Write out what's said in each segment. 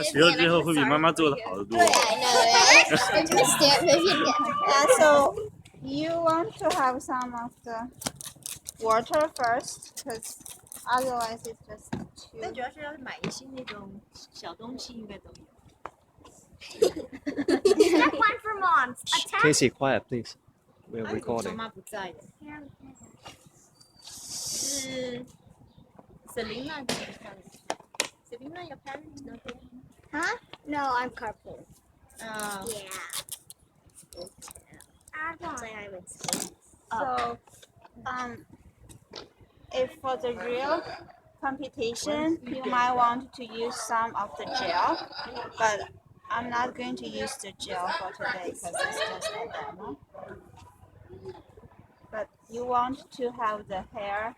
学了之后会比妈妈做的好得多。I know, right? It's Mr. Vivian. So you want to have some of the water first, because otherwise it's just 但 too. 主要是要买一些那种小东西，应该都有。 Step one for moms. Attack. Casey, quiet, please. We're 妈 recording. 妈不在的，是 Selina 的 Selina, your parents not there? Huh? No, I'm carpool. Uh, Yeah. That's why I would say. So, if for the real competition, you might want to use some of the gel, but I'm not going to use the gel for today because it's just a demo. But you want to have the hair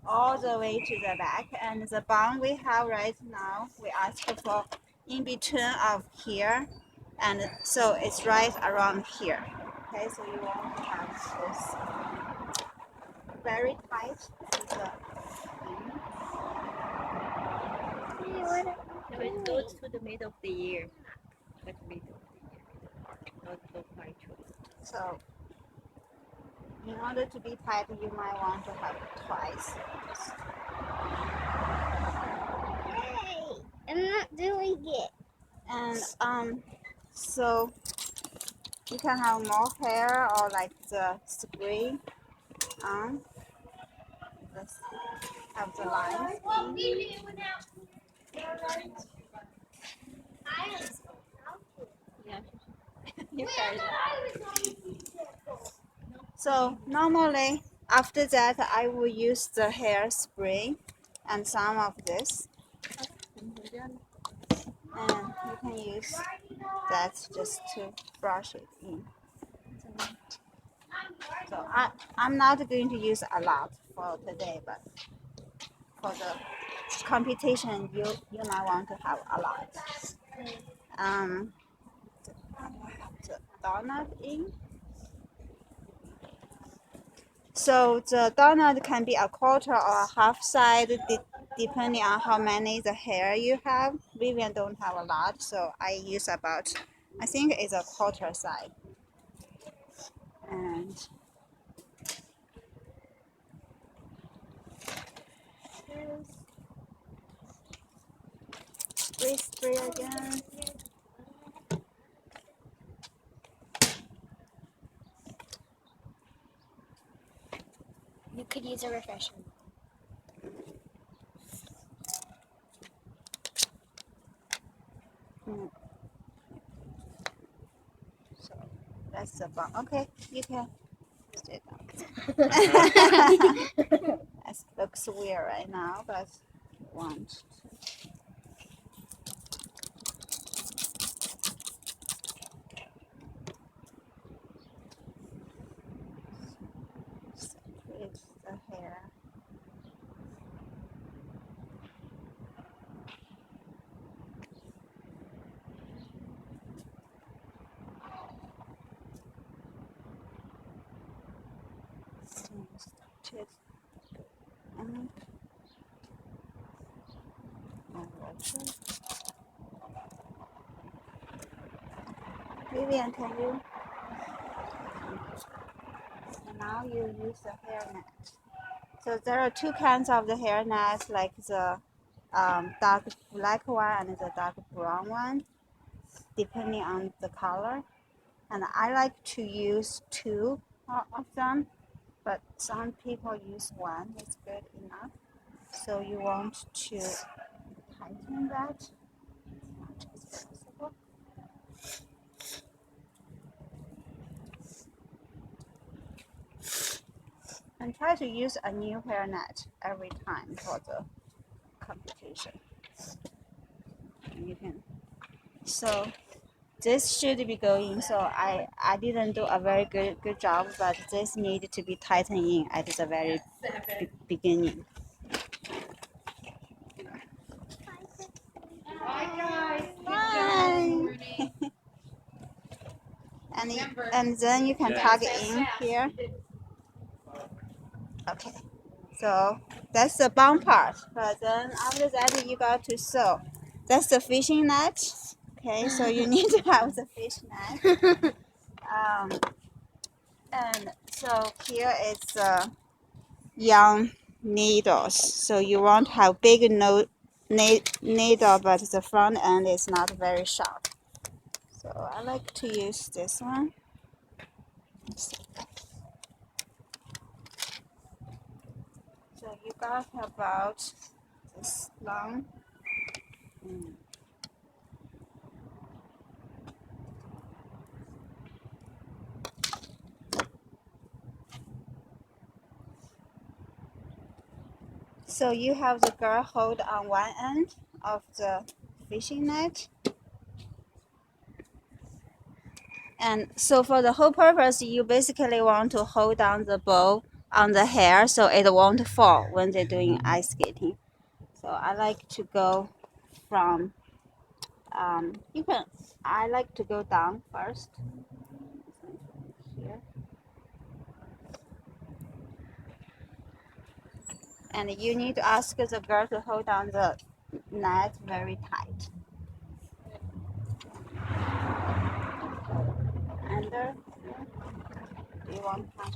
all the way to the back, and the bun we have right now, we ask for in between of here, and so it's right around here. Okay, so you want to have this very tight. so it goes to the middle of the year. Like middle of the year, not quite true. So in order to be tight, you might want to have it twice. Hey, I'm not doing it. And so you can have more hair or like the spray on. Let's have the lines. Yeah. You guys. So normally after that, I will use the hairspray and some of this, and you can use that just to brush it in. So I'm not going to use a lot for today, but for the competition, you might want to have a lot. The donut in. So the donut can be a quarter or a half side, depending on how many the hair you have. Vivian don't have a lot, so I use about, I think it's a quarter side. And spray again. You could use a refresher. So that's the bun. Okay, you can stay down. That looks weird right now, but you want to. Separate the hair. Vivian, can you? And now you use the hairnet. So there are two kinds of the hairnet, like the dark black one and the dark brown one, depending on the color. And I like to use two of them, but some people use one. It's good enough. So you want to tighten that as much as possible. And try to use a new hairnet every time for the competition. And you can. So this should be going. So I didn't do a very good job, but this needed to be tightened in at the very beginning. Bye. and then you can tuck it in here. Okay, so that's the bun part. But then after that, you got to sew. That's the fishing net. Okay, so you need to have the fish net. And so here is young needles. So you won't have big needle, but the front end is not very sharp. So I like to use this one. So you got about this long. So you have the girl hold on one end of the fishing net. And so for the whole purpose, you basically want to hold down the bow on the hair so it won't fall when they're doing ice skating. So I like to go from, I like to go down first. Here. And you need to ask the girl to hold down the net very tight. Under. Do you want to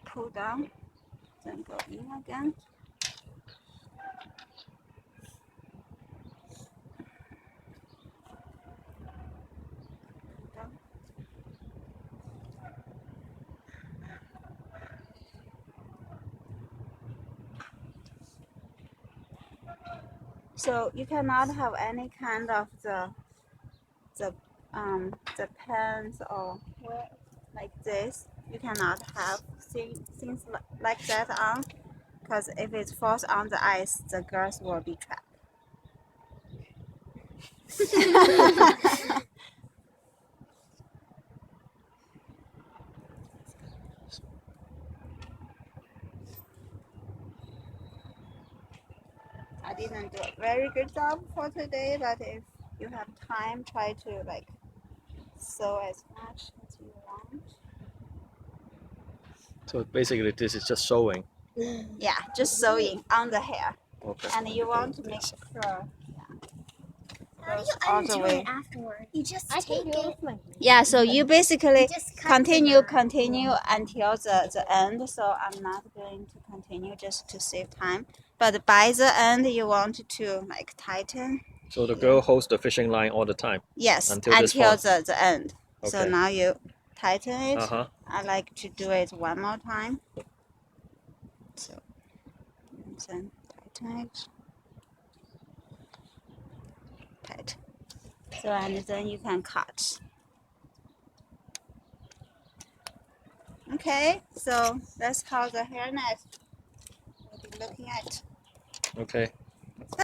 pull down, then go in again? So you cannot have any kind of the pens or like this. You cannot have things like that on, because if it falls on the ice, the girls will be trapped. I didn't do a very good job for today, but if you have time, try to like sew as much as you want. So basically, this is just sewing. Yeah, just sewing on the hair, Okay. and you want to make sure. How do Goes you all the undo way. it afterwards? You just I take can do it. it with my Yeah, so you basically You just cut the continue knot. until the end. So I'm not going to continue just to save time. But by the end, you want to like tighten. So the girl holds the fishing line all the time. Yes, Until this until point. the end. So Okay. now you tighten it. Uh-huh. I like to do it one more time. So and then tighten it. Tight. So and then you can cut. Okay, so that's how the hairnet will be looking at. Okay.